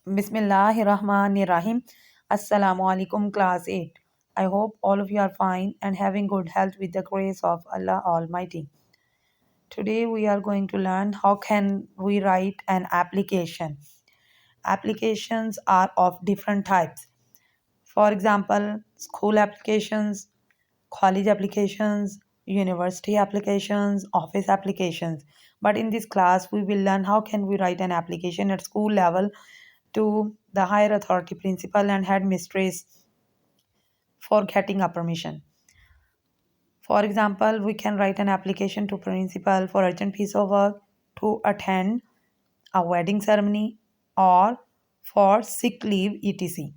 Bismillahirrahmanirrahim. Assalamu alaikum, class 8. I hope all of you are fine and having good health with the grace of Allah Almighty. Today we are going to learn how can we write an application. Applications are of different types. For example, school applications, college applications, university applications, office applications. But in this class, we will learn how can we write an application at school level to the higher authority principal and headmistress for getting a permission. For example, we can write an application to principal for urgent piece of work, to attend a wedding ceremony, or for sick leave, etc.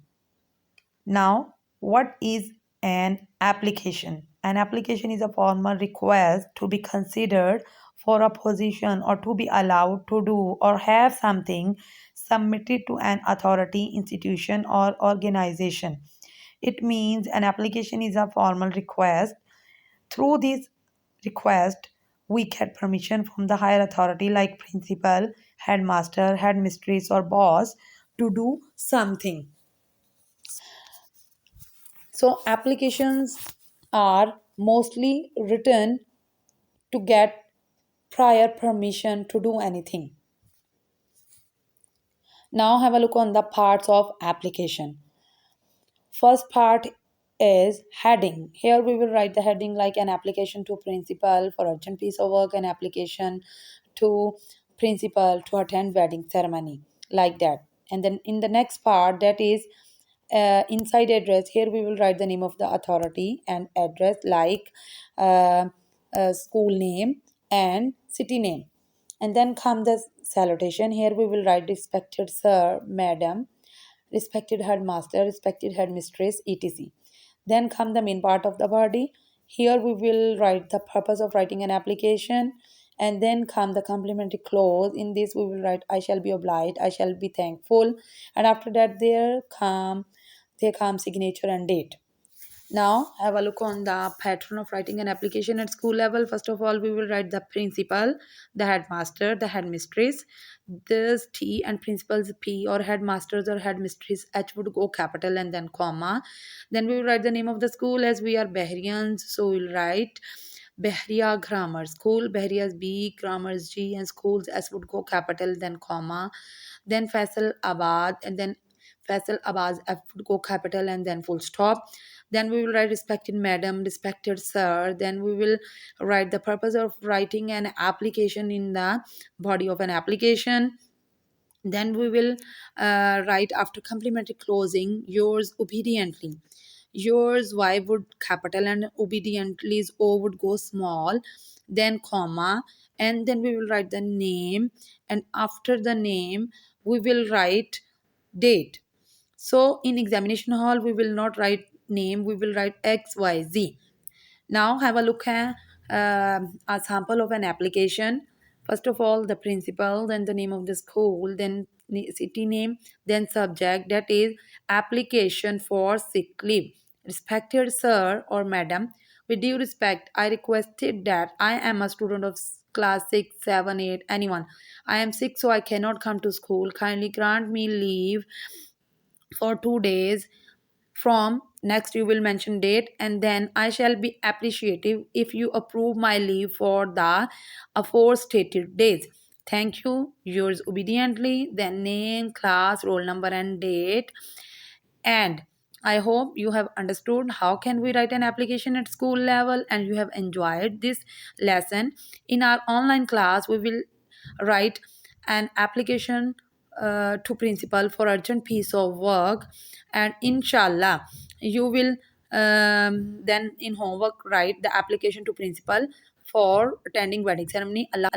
Now, what is an application? An application is a formal request to be considered for a position or to be allowed to do or have something submitted to an authority, institution, or organization. It means an application is a formal request. Through this request, we get permission from the higher authority like principal, headmaster, headmistress, or boss to do something. So applications are mostly written to get prior permission to do anything. Now have a look on the parts of application. First part is heading. Here we will write the heading like an application to principal for urgent piece of work, an application to principal to attend wedding ceremony, like that. And then in the next part, that is inside address, here we will write the name of the authority and address like uh, school name and city name. And then come the salutation. Here we will write respected sir, madam, respected headmaster, respected headmistress, etc. Then come the main part of the body. Here we will write the purpose of writing an application, and then come the complementary clause. In this we will write I shall be obliged, I shall be thankful, and after that there come signature and date. Now, have a look on the pattern of writing an application at school level. First of all, we will write the principal, the headmaster, the headmistress. This T and principal's P or headmasters or headmistress H would go capital and then comma. Then we will write the name of the school as we are Bahrians. So we'll write Behria Grammar School. Behria's B, Grammar's G, and schools S would go capital, then comma. Then Faisal Abad, and then Faisal Abad F would go capital and then full stop. Then we will write respected madam, respected sir. Then we will write the purpose of writing an application in the body of an application. Then we will write after complimentary closing yours obediently. Yours Y would capital and obediently's O would go small, then comma, and then we will write the name, and after the name we will write date. So in examination hall, we will not write name, we will write XYZ. Now have a look at a sample of an application. First of all, the principal, then the name of the school, then city name, then subject, that is application for sick leave. Respected sir or madam, with due respect, I requested that I am a student of class 6, 7, 8, anyone. I am sick, so I cannot come to school. Kindly grant me leave for 2 days from next you will mention date, and then I shall be appreciative if you approve my leave for the aforestated days. Thank you, yours obediently, then name, class, roll number, and date. And I hope you have understood how can we write an application at school level and you have enjoyed this lesson. In our online class we will write an application to principal for urgent piece of work, and inshallah you will then in homework write the application to principal for attending wedding ceremony. Allah